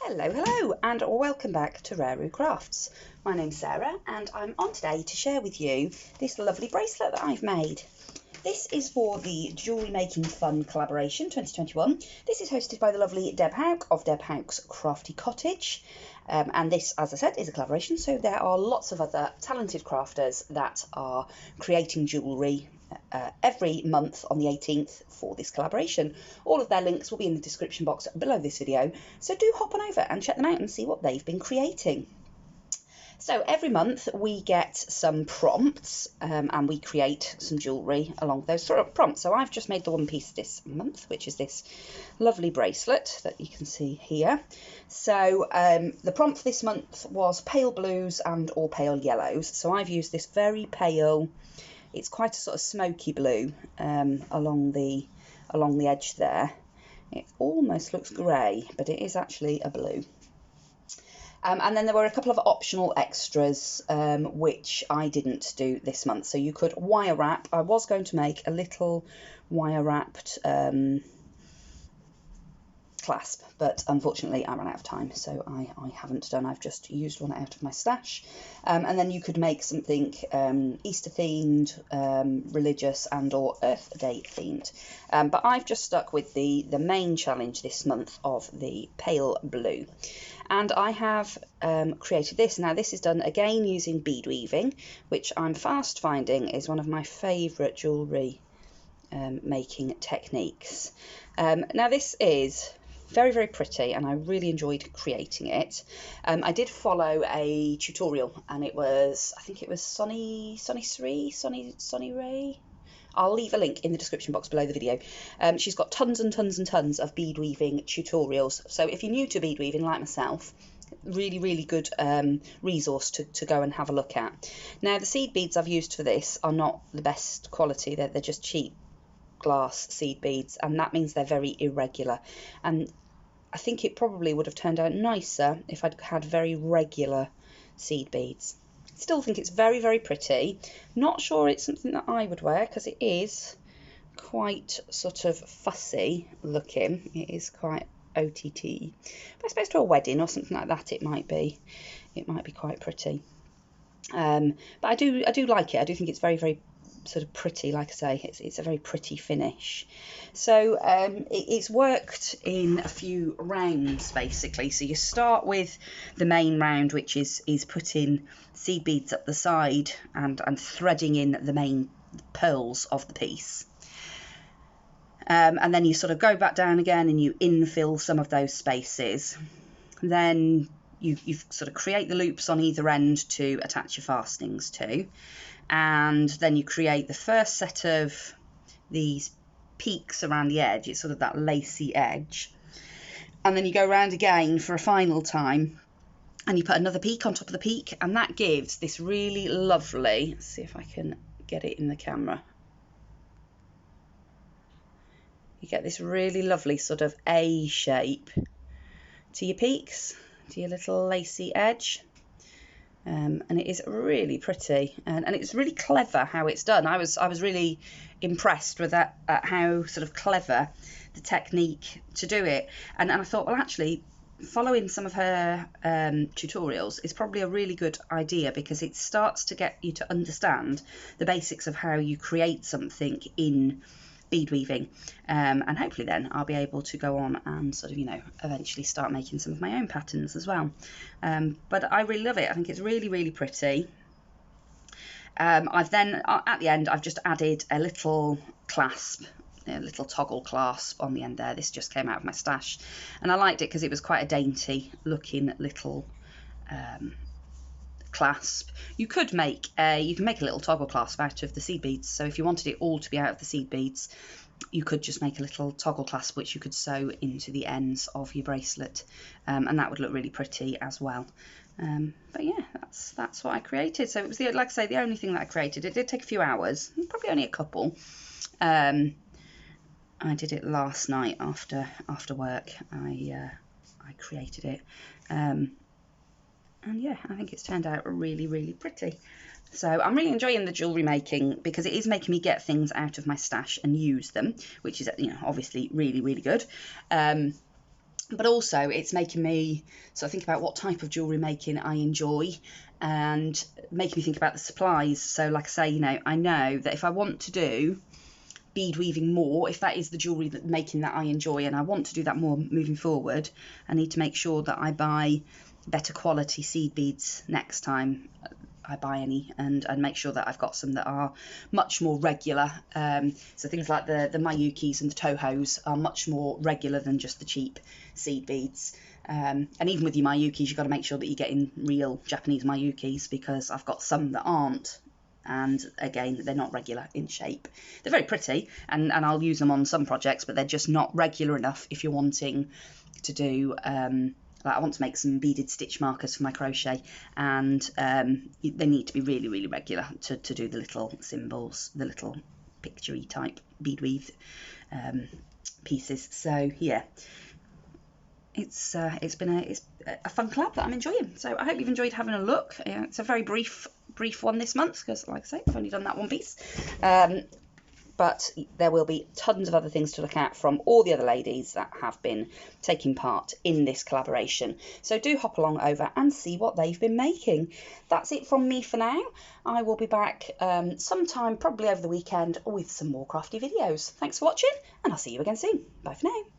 Hello and welcome back to RareRoo Crafts. My name's Sarah and I'm on today to share with you this lovely bracelet that I've made. This is for the Jewellery Making Fun collaboration 2021. This is hosted by the lovely Deb Houck of Deb Houck's Crafty Cottage. And this, as I said, is a collaboration, so there are lots of other talented crafters that are creating jewellery every month on the 18th for this collaboration. All of their links will be in the description box below this video, so do hop on over and check them out and see what they've been creating. So every month we get some prompts and we create some jewellery along those prompts. So I've just made the one piece this month, which is this lovely bracelet that you can see here. So the prompt this month was pale blues and or pale yellows. So I've used this very pale, it's quite a sort of smoky blue along the edge there. It almost looks grey, but it is actually a blue. And then there were a couple of optional extras, which I didn't do this month. So you could wire wrap. I was going to make a little wire wrapped clasp, but unfortunately I ran out of time, so I haven't done. I've just used one out of my stash. And then you could make something Easter themed, religious and or Earth Day themed. But I've just stuck with the main challenge this month of the pale blue. And I have created this. Now this is done again using bead weaving, which I'm fast finding is one of my favourite jewellery making techniques. Now this is very, very pretty and I really enjoyed creating it. I did follow a tutorial and it was, I think it was Sonny Ray. I'll leave a link in the description box below the video. She's got tons and tons and tons of bead weaving tutorials. So if you're new to bead weaving like myself, really, really good resource to go and have a look at. Now the seed beads I've used for this are not the best quality. They're just cheap glass seed beads, and that means they're very irregular. And I think it probably would have turned out nicer if I'd had very regular seed beads. Still think it's very, very pretty. Not sure it's something that I would wear because it is quite sort of fussy looking. It is quite OTT. But I suppose to a wedding or something like that, it might be quite pretty. But I do like it. I do think it's very, very sort of pretty. Like I say, it's a very pretty finish. So it's worked in a few rounds basically. So you start with the main round, which is putting seed beads up the side and threading in the main pearls of the piece. And then you sort of go back down again and you infill some of those spaces. Then you sort of create the loops on either end to attach your fastenings to. And then you create the first set of these peaks around the edge. It's sort of that lacy edge. And then you go around again for a final time and you put another peak on top of the peak, and that gives this really lovely, let's see if I can get it in the camera. You get this really lovely sort of A shape to your peaks, to your little lacy edge. And it is really pretty, and it's really clever how it's done. I was really impressed with that, how sort of clever the technique to do it. And I thought, well, actually, following some of her tutorials is probably a really good idea, because it starts to get you to understand the basics of how you create something in bead weaving, and hopefully then I'll be able to go on and sort of, you know, eventually start making some of my own patterns as well. But I really love it. I think it's really, really pretty. I've then at the end I've just added a little clasp, a little toggle clasp on the end there. This just came out of my stash and I liked it because it was quite a dainty looking little clasp. You can make a little toggle clasp out of the seed beads. So if you wanted it all to be out of the seed beads, you could just make a little toggle clasp which you could sew into the ends of your bracelet, and that would look really pretty as well. But yeah, that's what I created. So it was like I say, the only thing that I created. It did take a few hours, probably only a couple. I did it last night after work. I created it. And yeah, I think it's turned out really, really pretty. So I'm really enjoying the jewellery making because it is making me get things out of my stash and use them, which is, you know, obviously really, really good. but also it's making me sort of think about what type of jewellery making I enjoy, and making me think about the supplies. So like I say, you know, I know that if I want to do bead weaving more, if that is the jewellery making that I enjoy and I want to do that more moving forward, I need to make sure that I buy better quality seed beads next time I buy any, and make sure that I've got some that are much more regular. So things like the Mayukis and the Tohos are much more regular than just the cheap seed beads. And even with your Mayukis, you've got to make sure that you're getting real Japanese Mayukis, because I've got some that aren't. And again, they're not regular in shape. They're very pretty, and I'll use them on some projects, but they're just not regular enough if you're wanting to do like I want to make some beaded stitch markers for my crochet, and they need to be really, really regular to do the little symbols, the little picturey type bead weave pieces. So yeah, it's been a fun collab that I'm enjoying. So I hope you've enjoyed having a look. It's a very brief one this month, because like I say, I've only done that one piece. But there will be tons of other things to look at from all the other ladies that have been taking part in this collaboration. So do hop along over and see what they've been making. That's it from me for now. I will be back sometime, probably over the weekend, with some more crafty videos. Thanks for watching, and I'll see you again soon. Bye for now.